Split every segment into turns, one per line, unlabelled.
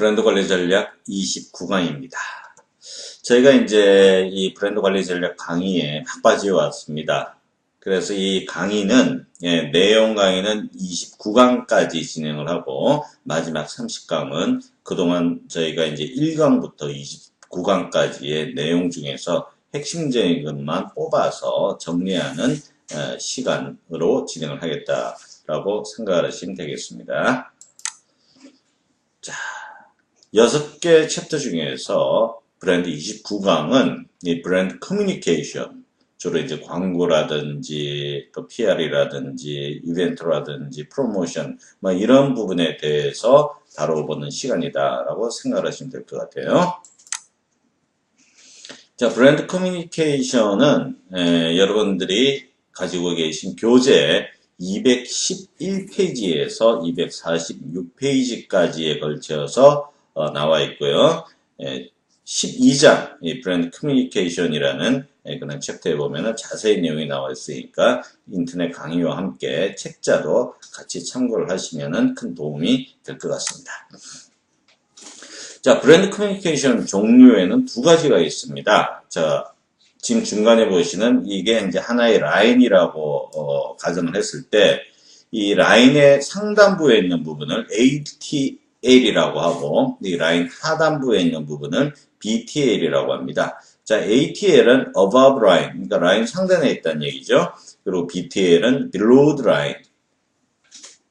브랜드 관리 전략 29강입니다. 저희가 이제 이 브랜드 관리 전략 강의에 막바지에 왔습니다. 그래서 이 강의는, 내용 강의는 29강까지 진행을 하고, 마지막 30강은 그동안 저희가 이제 1강부터 29강까지의 내용 중에서 핵심적인 것만 뽑아서 정리하는 시간으로 진행을 하겠다라고 생각을 하시면 되겠습니다. 자, 6개 챕터 중에서 브랜드 29강은 이 브랜드 커뮤니케이션, 주로 이제 광고라든지 또 PR이라든지 이벤트라든지 프로모션 뭐 이런 부분에 대해서 다뤄보는 시간이다라고 생각하시면 될 것 같아요. 자, 브랜드 커뮤니케이션은 여러분들이 가지고 계신 교재 211페이지에서 246페이지까지에 걸쳐서 나와 있고요. 12장 이 브랜드 커뮤니케이션이라는 그런 챕터에 보면은 자세히 내용이 나와 있으니까 인터넷 강의와 함께 책자도 같이 참고를 하시면은 큰 도움이 될 것 같습니다. 자, 브랜드 커뮤니케이션 종류에는 두 가지가 있습니다. 자, 지금 중간에 보시는 이게 이제 하나의 라인이라고 가정을 했을 때 이 라인의 상단부에 있는 부분을 ATL이라고 하고 이 라인 하단부에 있는 부분을 BTL이라고 합니다. 자, ATL은 above line, 그러니까 라인 상단에 있다는 얘기죠. 그리고 BTL은 below the line,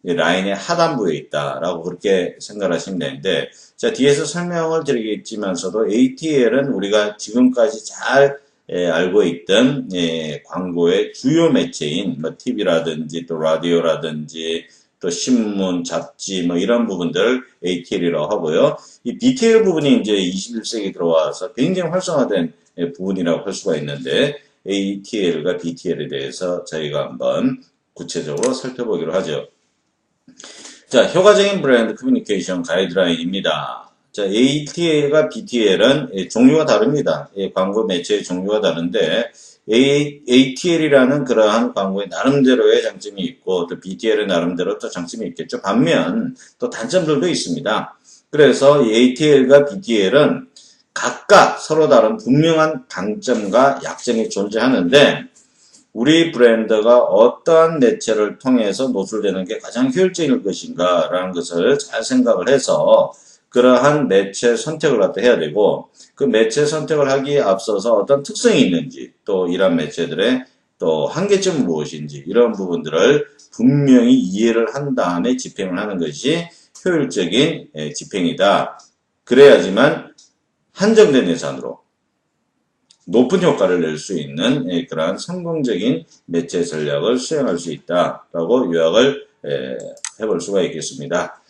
라인의 하단부에 있다라고 그렇게 생각하시면 되는데, 자, 뒤에서 설명을 드리겠지만서도 ATL은 우리가 지금까지 잘 알고 있던 광고의 주요 매체인 뭐 TV라든지 또 라디오라든지 또 신문, 잡지 뭐 이런 부분들 ATL이라고 하고요. 이 BTL 부분이 이제 21세기 들어와서 굉장히 활성화된 부분이라고 할 수가 있는데 ATL과 BTL에 대해서 저희가 한번 구체적으로 살펴보기로 하죠. 자, 효과적인 브랜드 커뮤니케이션 가이드라인입니다. 자, ATL과 BTL은 종류가 다릅니다. 광고 매체의 종류가 다른데 ATL이라는 그러한 광고의 나름대로의 장점이 있고 또 BTL의 나름대로 또 장점이 있겠죠. 반면 또 단점들도 있습니다. 그래서 ATL과 BTL은 각각 서로 다른 분명한 강점과 약점이 존재하는데 우리 브랜드가 어떠한 매체를 통해서 노출되는 게 가장 효율적일 것인가 라는 것을 잘 생각을 해서 그러한 매체 선택을 갖다 해야 되고 그 매체 선택을 하기에 앞서서 어떤 특성이 있는지 또 이런 매체들의 또 한계점은 무엇인지 이런 부분들을 분명히 이해를 한 다음에 집행을 하는 것이 효율적인 집행이다. 그래야지만 한정된 예산으로 높은 효과를 낼 수 있는 그러한 성공적인 매체 전략을 수행할 수 있다라고 요약을 해볼 수가 있겠습니다.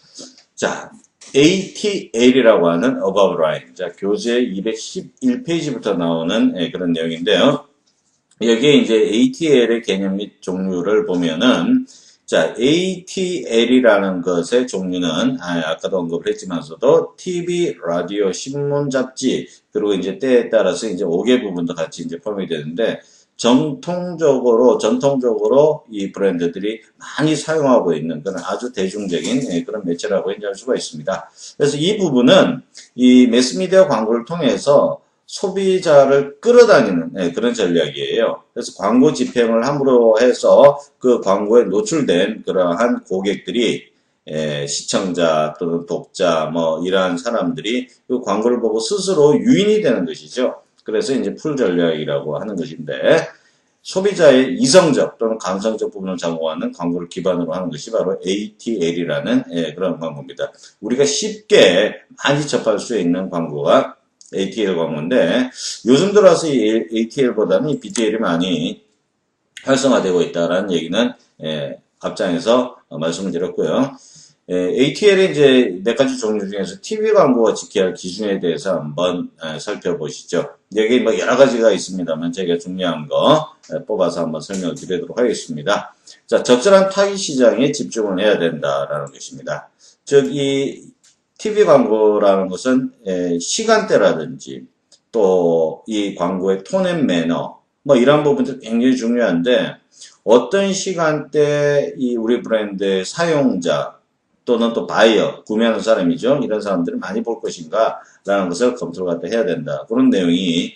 자, ATL이라고 하는 above line. 자, 교재 211페이지부터 나오는 그런 내용인데요. 여기에 이제 ATL의 개념 및 종류를 보면은 자, ATL이라는 것의 종류는 아까도 언급을 했지만서도 TV, 라디오, 신문, 잡지 그리고 이제 때에 따라서 이제 5개 부분도 같이 이제 포함이 되는데 전통적으로 이 브랜드들이 많이 사용하고 있는 그런 아주 대중적인 그런 매체라고 인정할 수가 있습니다. 그래서 이 부분은 이 매스미디어 광고를 통해서 소비자를 끌어다니는 그런 전략이에요. 그래서 광고 집행을 함으로 해서 그 광고에 노출된 그러한 고객들이 시청자 또는 독자 뭐 이러한 사람들이 그 광고를 보고 스스로 유인이 되는 것이죠. 그래서 이제 풀 전략이라고 하는 것인데 소비자의 이성적 또는 감성적 부분을 제공하는 광고를 기반으로 하는 것이 바로 ATL이라는 그런 광고입니다. 우리가 쉽게 많이 접할 수 있는 광고가 ATL 광고인데 요즘 들어서 이 ATL보다는 이 BTL이 많이 활성화되고 있다는 얘기는 앞장에서 말씀을 드렸고요. ATL의 이제 몇 가지 종류 중에서 TV 광고가 지켜야 할 기준에 대해서 한번 살펴보시죠. 여기 뭐 여러 가지가 있습니다만 제가 중요한 거 뽑아서 한번 설명을 드리도록 하겠습니다. 자, 적절한 타깃 시장에 집중을 해야 된다라는 것입니다. 즉, 이 TV 광고라는 것은 시간대라든지 또 이 광고의 톤 앤 매너 뭐 이런 부분들 굉장히 중요한데 어떤 시간대 이 우리 브랜드의 사용자 또는 또 바이어, 구매하는 사람이죠. 이런 사람들을 많이 볼 것인가 라는 것을 검토를 갖다 해야 된다. 그런 내용이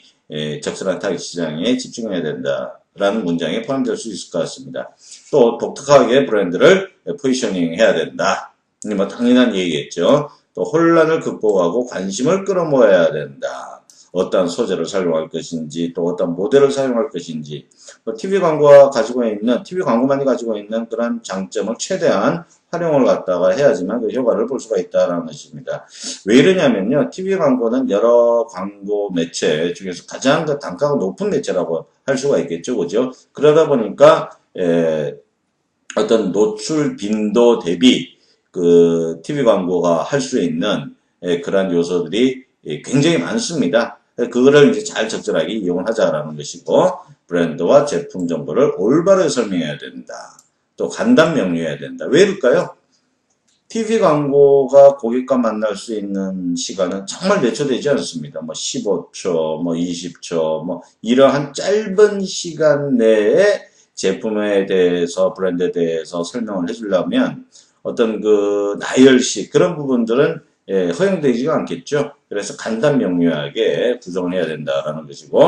적절한 타깃 시장에 집중해야 된다. 라는 문장에 포함될 수 있을 것 같습니다. 또 독특하게 브랜드를 포지셔닝 해야 된다. 뭐 당연한 얘기겠죠. 또 혼란을 극복하고 관심을 끌어모아야 된다. 어떤 소재를 사용할 것인지 또 어떤 모델을 사용할 것인지 TV 광고가 가지고 있는 TV 광고만이 가지고 있는 그런 장점을 최대한 활용을 갖다가 해야지만 그 효과를 볼 수가 있다는 것입니다. 왜 이러냐면요. TV 광고는 여러 광고 매체 중에서 가장 그 단가가 높은 매체라고 할 수가 있겠죠. 그죠? 그러다 보니까 어떤 노출 빈도 대비 그 TV 광고가 할 수 있는 그러한 요소들이 굉장히 많습니다. 그거를 이제 잘 적절하게 이용을 하자라는 것이고, 브랜드와 제품 정보를 올바르게 설명해야 된다. 또 간단 명료해야 된다. 왜 이럴까요? TV 광고가 고객과 만날 수 있는 시간은 정말 몇 초 되지 않습니다. 뭐 15초, 뭐 20초, 뭐 이러한 짧은 시간 내에 제품에 대해서, 브랜드에 대해서 설명을 해주려면 어떤 그 나열식 그런 부분들은 허용되지가 않겠죠. 그래서 간단 명료하게 구성을 해야 된다라는 것이고,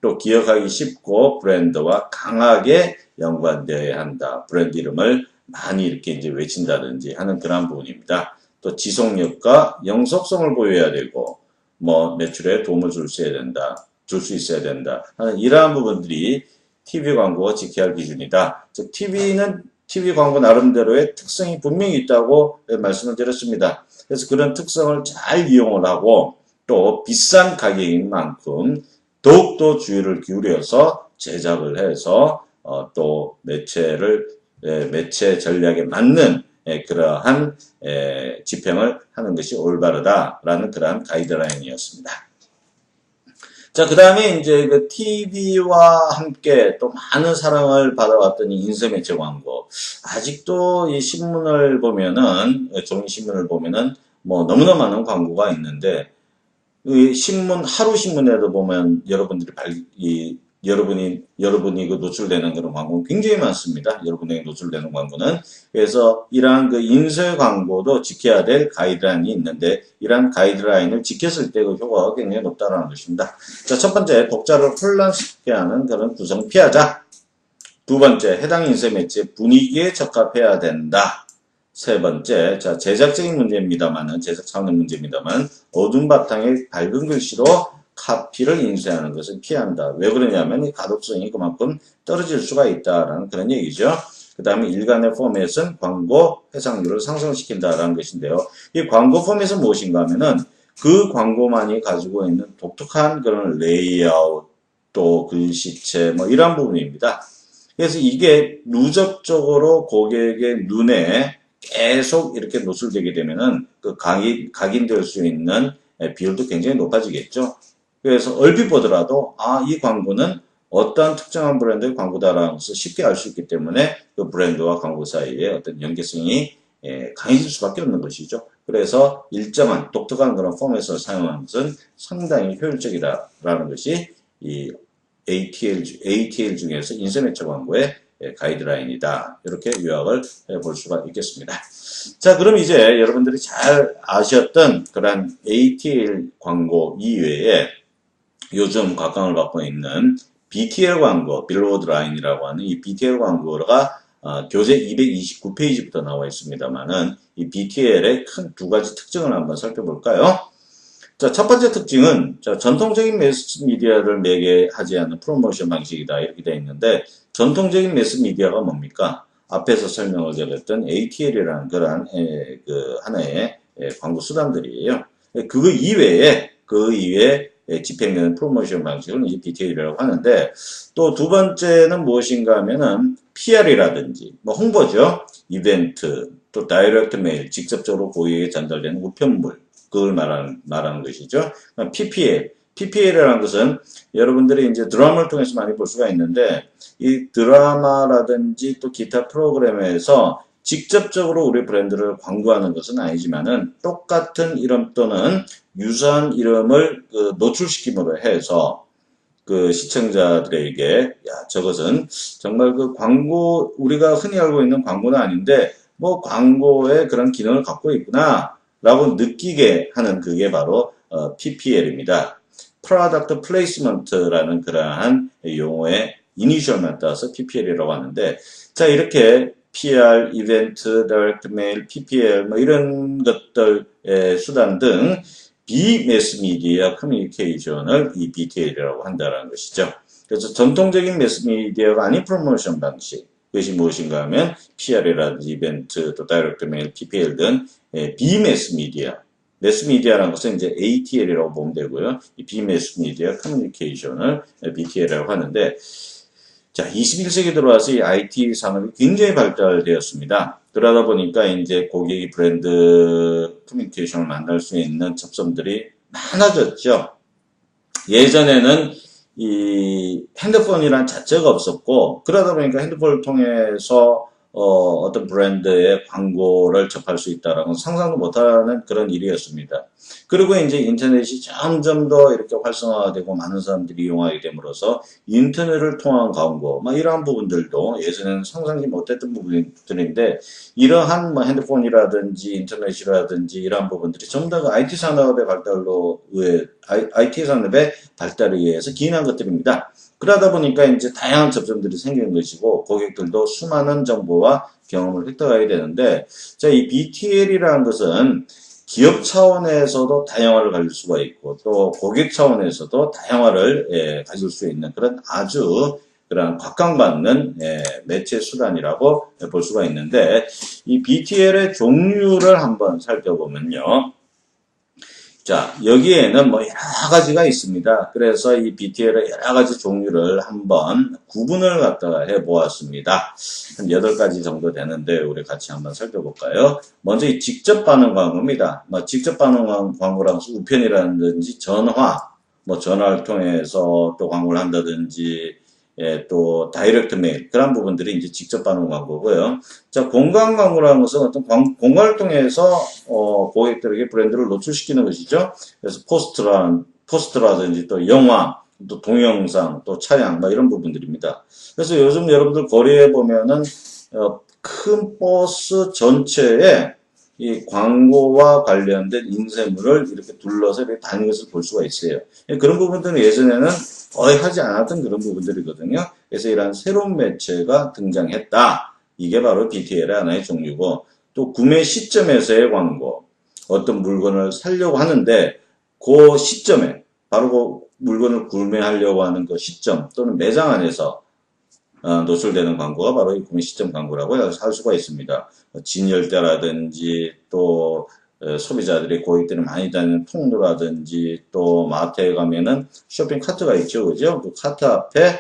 또 기억하기 쉽고 브랜드와 강하게 연관되어야 한다. 브랜드 이름을 많이 이렇게 이제 외친다든지 하는 그런 부분입니다. 또 지속력과 영속성을 보여야 되고, 뭐 매출에 도움을 줄 수 있어야 된다 하는 이러한 부분들이 TV 광고가 지켜야 할 기준이다. 즉 TV는 TV 광고 나름대로의 특성이 분명히 있다고 말씀을 드렸습니다. 그래서 그런 특성을 잘 이용을 하고 또 비싼 가격인 만큼 더욱더 주의를 기울여서 제작을 해서 또 매체 전략에 맞는 그러한 집행을 하는 것이 올바르다라는 그러한 가이드라인이었습니다. 자, 그 다음에 이제 그 TV와 함께 또 많은 사랑을 받아왔던 이 인쇄매체 광고. 아직도 이 신문을 보면은, 종이신문을 보면은 뭐 너무나 많은 광고가 있는데, 이 신문, 하루 신문에도 보면 여러분이 그 노출되는 그런 광고는 굉장히 많습니다. 여러분에게 노출되는 광고는. 그래서 이러한 그 인쇄 광고도 지켜야 될 가이드라인이 있는데, 이러한 가이드라인을 지켰을 때 그 효과가 굉장히 높다는 것입니다. 자, 첫 번째, 독자를 혼란스럽게 하는 그런 구성 피하자. 두 번째, 해당 인쇄 매체 분위기에 적합해야 된다. 세 번째, 자, 제작 차원의 문제입니다만, 어두운 바탕에 밝은 글씨로 카피를 인쇄하는 것을 피한다. 왜 그러냐면 이 가독성이 그만큼 떨어질 수가 있다라는 그런 얘기죠. 그 다음에 일간의 포맷은 광고 해상률을 상승시킨다라는 것인데요. 이 광고 포맷은 무엇인가 하면은 그 광고만이 가지고 있는 독특한 그런 레이아웃, 또 글씨체, 뭐 이런 부분입니다. 그래서 이게 누적적으로 고객의 눈에 계속 이렇게 노출되게 되면은 그 각인될 수 있는 비율도 굉장히 높아지겠죠. 그래서 얼핏 보더라도 이 광고는 어떠한 특정한 브랜드의 광고다라는 것을 쉽게 알 수 있기 때문에 그 브랜드와 광고 사이에 어떤 연계성이 강해질 수밖에 없는 것이죠. 그래서 일정한 독특한 그런 포맷을 사용하는 것은 상당히 효율적이다라는 것이 이 ATL 중에서 인쇄매체 광고의 가이드라인이다. 이렇게 요약을 해볼 수가 있겠습니다. 자, 그럼 이제 여러분들이 잘 아셨던 그런 ATL 광고 이외에 요즘 각광을 받고 있는 BTL 광고, 빌보드 라인이라고 하는 이 BTL 광고가 교재 229페이지부터 나와 있습니다만은 이 BTL의 큰 두 가지 특징을 한번 살펴볼까요? 자, 첫 번째 특징은 전통적인 매스 미디어를 매개하지 않는 프로모션 방식이다 이렇게 되어 있는데 전통적인 매스 미디어가 뭡니까? 앞에서 설명을 드렸던 ATL이라는 그런 하나의 광고 수단들이에요. 그 이외에 집행되는 프로모션 방식을 이제 BTL이라고 하는데 또 두 번째는 무엇인가 하면은 PR이라든지 뭐 홍보죠. 이벤트, 또 다이렉트 메일, 직접적으로 고객에게 전달되는 우편물, 그걸 말하는 것이죠. PPL이라는 것은 여러분들이 이제 드라마를 통해서 많이 볼 수가 있는데 이 드라마라든지 또 기타 프로그램에서 직접적으로 우리 브랜드를 광고하는 것은 아니지만은 똑같은 이름 또는 유사한 이름을 노출시킴으로 해서 그 시청자들에게 저것은 정말 그 광고 우리가 흔히 알고 있는 광고는 아닌데 뭐 광고의 그런 기능을 갖고 있구나 라고 느끼게 하는 그게 바로 PPL입니다. Product Placement라는 그러한 용어의 이니셜만 따서 PPL이라고 하는데, 자, 이렇게 PR, 이벤트, 다이렉트 메일, PPL 뭐 이런 것들의 수단 등 비매스미디어 커뮤니케이션을 이 BTL이라고 한다는 것이죠. 그래서 전통적인 매스미디어가 아닌 프로모션 방식, 그것이 무엇인가 하면 PR이라든지 이벤트, 또 다이렉트 메일, PPL 등 비매스미디어, 매스미디어라는 것은 이제 ATL이라고 보면 되고요. 이 비매스미디어 커뮤니케이션을 BTL이라고 하는데, 자, 21세기 들어와서 이 IT 산업이 굉장히 발달되었습니다. 그러다 보니까 이제 고객이 브랜드 커뮤니케이션을 만날 수 있는 접점들이 많아졌죠. 예전에는 이 핸드폰이란 자체가 없었고, 그러다 보니까 핸드폰을 통해서 어떤 브랜드의 광고를 접할 수 있다라는 상상도 못하는 그런 일이었습니다. 그리고 이제 인터넷이 점점 더 이렇게 활성화되고 많은 사람들이 이용하게 됨으로써 인터넷을 통한 광고, 막 이러한 부분들도 예전에는 상상이 못했던 부분들인데, 이러한 뭐 핸드폰이라든지 인터넷이라든지 이러한 부분들이 전부 다 IT 산업의 IT 산업의 발달에 의해서 기인한 것들입니다. 그러다 보니까 이제 다양한 접점들이 생기는 것이고, 고객들도 수많은 정보와 경험을 획득하게 되는데, 자, 이 BTL이라는 것은 기업 차원에서도 다양화를 가질 수가 있고, 또 고객 차원에서도 다양화를 가질 수 있는 그런 아주 그런 각광받는 매체 수단이라고 볼 수가 있는데, 이 BTL의 종류를 한번 살펴보면요. 자, 여기에는 뭐 여러 가지가 있습니다. 그래서 이 BTL의 여러 가지 종류를 한번 구분을 갖다가 해보았습니다. 한 8가지 정도 되는데 우리 같이 한번 살펴볼까요? 먼저 이 직접 반응 광고입니다. 뭐 직접 반응 광고라는 것은 우편이라든지 전화, 뭐 전화를 통해서 또 광고를 한다든지 또 다이렉트 메일, 그런 부분들이 이제 직접 반응 광고고요. 자, 공간 광고라는 것은 어떤 공간을 통해서 고객들에게 브랜드를 노출시키는 것이죠. 그래서 포스트라든지 또 영화, 또 동영상, 또 차량, 뭐 이런 부분들입니다. 그래서 요즘 여러분들 거리에 보면은 큰 버스 전체에 이 광고와 관련된 인쇄물을 이렇게 둘러서 이렇게 다니는 것을 볼 수가 있어요. 그런 부분들은 예전에는 거의 하지 않았던 그런 부분들이거든요. 그래서 이러한 새로운 매체가 등장했다. 이게 바로 BTL의 하나의 종류고, 또 구매 시점에서의 광고, 어떤 물건을 사려고 하는데 그 시점에 바로 그 물건을 구매하려고 하는 그 시점 또는 매장 안에서 노출되는 광고가 바로 이 구매 시점 광고라고 할 수가 있습니다. 진열대라든지 또 소비자들이 고객들이 많이 다니는 통로라든지 또 마트에 가면은 쇼핑 카트가 있죠, 그죠? 그 카트 앞에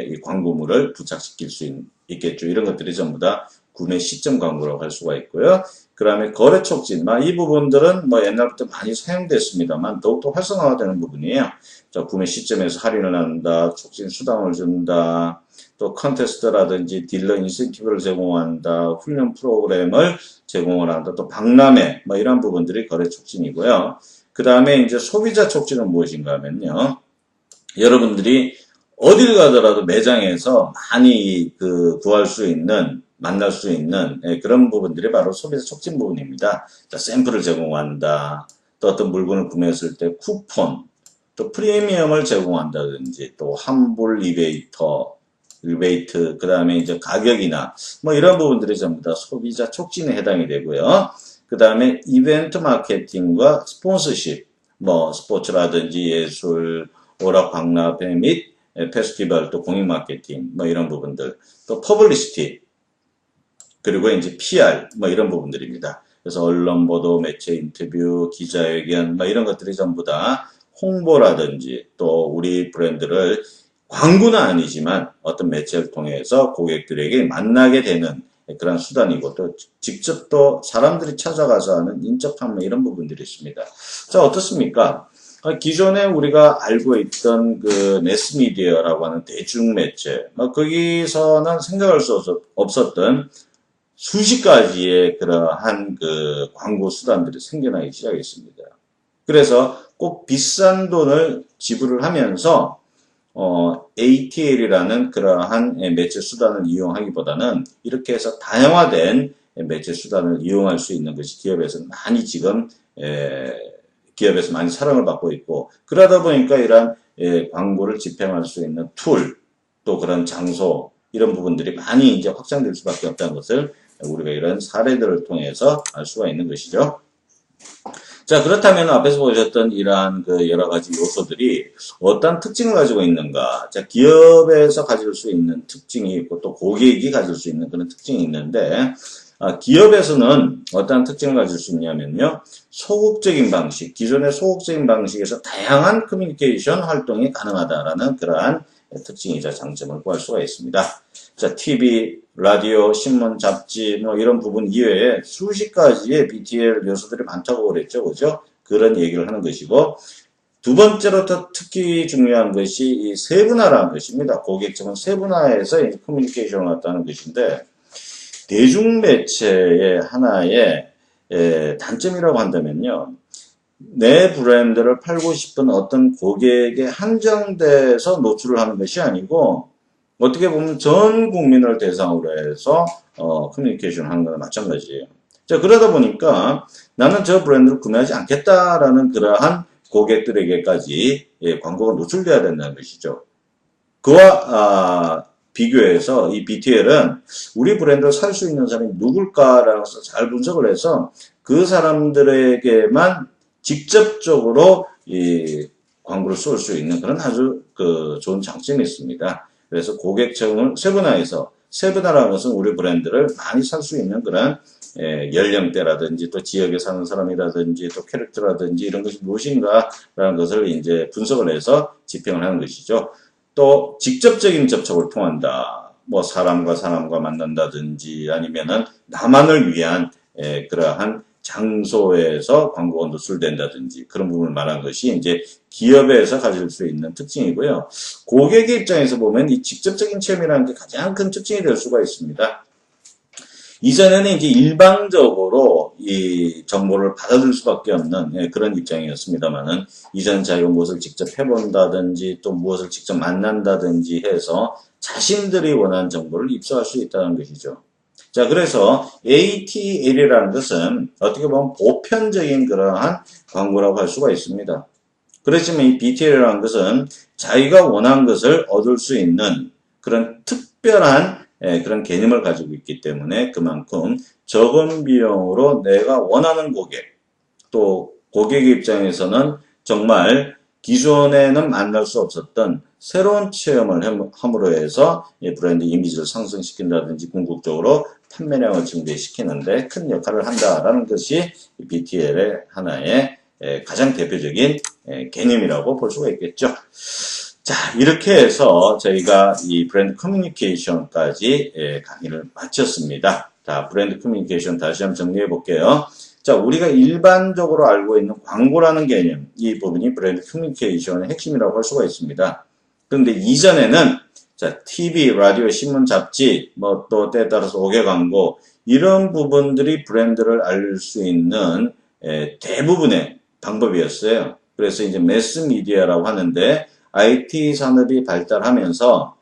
이 광고물을 부착시킬 수 있겠죠. 이런 것들이 전부 다 구매 시점 광고라고 할 수가 있고요. 그 다음에 거래 촉진, 이 부분들은 뭐 옛날부터 많이 사용됐습니다만 더욱더 활성화되는 부분이에요. 자, 구매 시점에서 할인을 한다, 촉진 수당을 준다, 또 컨테스트라든지 딜러 인센티브를 제공한다, 훈련 프로그램을 제공을 한다, 또 박람회, 뭐 이런 부분들이 거래 촉진이고요. 그 다음에 이제 소비자 촉진은 무엇인가 하면요. 여러분들이 어딜 가더라도 매장에서 많이 구할 수 있는, 만날 수 있는 그런 부분들이 바로 소비자 촉진 부분입니다. 자, 샘플을 제공한다, 또 어떤 물건을 구매했을 때 쿠폰, 또 프리미엄을 제공한다든지, 또 환불 리베이트, 그 다음에 이제 가격이나 뭐 이런 부분들이 전부 다 소비자 촉진에 해당이 되고요. 그 다음에 이벤트 마케팅과 스폰서십, 뭐 스포츠라든지 예술, 오락 박람회 및 페스티벌, 또 공익 마케팅, 뭐 이런 부분들, 또 퍼블리시티, 그리고 이제 PR, 뭐 이런 부분들입니다. 그래서 언론 보도, 매체 인터뷰, 기자회견, 뭐 이런 것들이 전부 다 홍보라든지 또 우리 브랜드를 광고는 아니지만 어떤 매체를 통해서 고객들에게 만나게 되는 그런 수단이고, 또 직접 또 사람들이 찾아가서 하는 인적 판매, 이런 부분들이 있습니다. 자, 어떻습니까? 기존에 우리가 알고 있던 그 매스미디어라고 하는 대중매체, 거기서는 생각할 수 없었던 수십 가지의 그러한 그 광고 수단들이 생겨나기 시작했습니다. 그래서 꼭 비싼 돈을 지불을 하면서 ATL이라는 그러한 매체 수단을 이용하기보다는 이렇게 해서 다양화된 매체 수단을 이용할 수 있는 것이 기업에서 많이 지금 기업에서 많이 사랑을 받고 있고, 그러다 보니까 이러한 광고를 집행할 수 있는 툴, 또 그런 장소, 이런 부분들이 많이 이제 확장될 수밖에 없다는 것을 우리가 이런 사례들을 통해서 알 수가 있는 것이죠. 자, 그렇다면 앞에서 보셨던 이러한 그 여러 가지 요소들이 어떤 특징을 가지고 있는가? 자, 기업에서 가질 수 있는 특징이 있고 또 고객이 가질 수 있는 그런 특징이 있는데, 기업에서는 어떤 특징을 가질 수 있냐면요. 소극적인 방식, 기존의 소극적인 방식에서 다양한 커뮤니케이션 활동이 가능하다라는 그러한 특징이자 장점을 구할 수가 있습니다. 자, TV, 라디오, 신문, 잡지, 뭐 이런 부분 이외에 수십 가지의 BTL 요소들이 많다고 그랬죠. 그죠? 그런 얘기를 하는 것이고, 두 번째로 더 특히 중요한 것이 이 세분화라는 것입니다. 고객층은 세분화해서 커뮤니케이션을 갖다는 것인데, 대중매체의 하나의 단점이라고 한다면요. 내 브랜드를 팔고 싶은 어떤 고객에 한정돼서 노출을 하는 것이 아니고, 어떻게 보면 전 국민을 대상으로 해서 커뮤니케이션 하는 거나 마찬가지예요. 자, 그러다 보니까 나는 저 브랜드를 구매하지 않겠다라는 그러한 고객들에게까지 광고가 노출돼야 된다는 것이죠. 그와 비교해서 이 BTL은 우리 브랜드를 살 수 있는 사람이 누굴까라는 것을 잘 분석을 해서 그 사람들에게만 직접적으로 이 광고를 쏠 수 있는 그런 아주 좋은 장점이 있습니다. 그래서 고객층을 세분화해서, 세분화라는 것은 우리 브랜드를 많이 살 수 있는 그런 연령대라든지 또 지역에 사는 사람이라든지 또 캐릭터라든지 이런 것이 무엇인가라는 것을 이제 분석을 해서 집행을 하는 것이죠. 또 직접적인 접촉을 통한다. 뭐 사람과 사람과 만난다든지 아니면은 나만을 위한 그러한 장소에서 광고가 노출된다든지 그런 부분을 말한 것이 이제 기업에서 가질 수 있는 특징이고요. 고객의 입장에서 보면 이 직접적인 체험이라는 게 가장 큰 특징이 될 수가 있습니다. 이전에는 이제 일방적으로 이 정보를 받아들일 수밖에 없는 그런 입장이었습니다만은 이전 자기가 무엇을 직접 해본다든지 또 무엇을 직접 만난다든지 해서 자신들이 원하는 정보를 입수할 수 있다는 것이죠. 자, 그래서 ATL이라는 것은 어떻게 보면 보편적인 그러한 광고라고 할 수가 있습니다. 그렇지만 이 BTL이라는 것은 자기가 원하는 것을 얻을 수 있는 그런 특별한 그런 개념을 가지고 있기 때문에 그만큼 적은 비용으로 내가 원하는 고객, 또 고객의 입장에서는 정말 기존에는 만날 수 없었던 새로운 체험을 함으로 해서 브랜드 이미지를 상승시킨다든지 궁극적으로 판매량을 증대시키는데 큰 역할을 한다라는 것이 BTL의 하나의 가장 대표적인 개념이라고 볼 수가 있겠죠. 자, 이렇게 해서 저희가 이 브랜드 커뮤니케이션까지 강의를 마쳤습니다. 자, 브랜드 커뮤니케이션 다시 한번 정리해 볼게요. 자, 우리가 일반적으로 알고 있는 광고라는 개념, 이 부분이 브랜드 커뮤니케이션의 핵심이라고 할 수가 있습니다. 그런데 이전에는 자, TV, 라디오, 신문, 잡지, 뭐 또 때에 따라서 5개 광고 이런 부분들이 브랜드를 알릴 수 있는 대부분의 방법이었어요. 그래서 이제 매스미디어라고 하는데 IT 산업이 발달하면서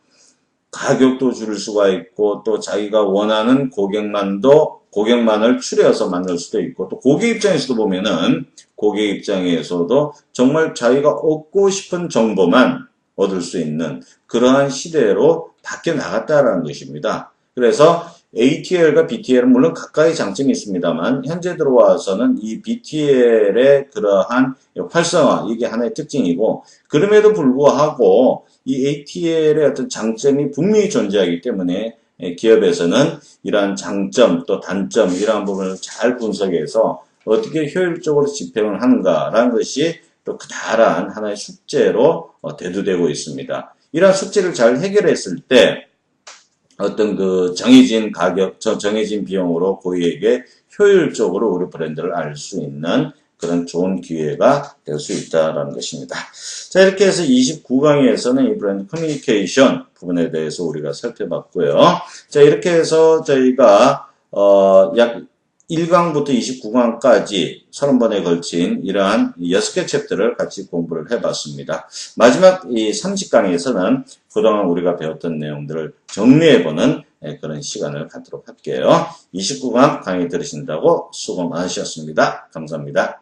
가격도 줄일 수가 있고 또 자기가 원하는 고객만을 추려서 만들 수도 있고 또 고객 입장에서도 보면은 고객 입장에서도 정말 자기가 얻고 싶은 정보만 얻을 수 있는 그러한 시대로 바뀌어 나갔다라는 것입니다. 그래서 ATL과 BTL은 물론 각각의 장점이 있습니다만 현재 들어와서는 이 BTL의 그러한 활성화 이게 하나의 특징이고 그럼에도 불구하고 이 ATL의 어떤 장점이 분명히 존재하기 때문에 기업에서는 이러한 장점 또 단점 이러한 부분을 잘 분석해서 어떻게 효율적으로 집행을 하는가라는 것이 또 그다란 하나의 숙제로 대두되고 있습니다. 이러한 숙제를 잘 해결했을 때 어떤 그 정해진 가격, 정해진 비용으로 고객에게 효율적으로 우리 브랜드를 알 수 있는 그런 좋은 기회가 될 수 있다라는 것입니다. 자, 이렇게 해서 29강에서는 이 브랜드 커뮤니케이션 부분에 대해서 우리가 살펴봤고요. 자, 이렇게 해서 저희가 약 1강부터 29강까지 30번에 걸친 이러한 6개 챕터를 같이 공부를 해봤습니다. 마지막 이 30강에서는 그동안 우리가 배웠던 내용들을 정리해보는 그런 시간을 갖도록 할게요. 29강 강의 들으신다고 수고 많으셨습니다. 감사합니다.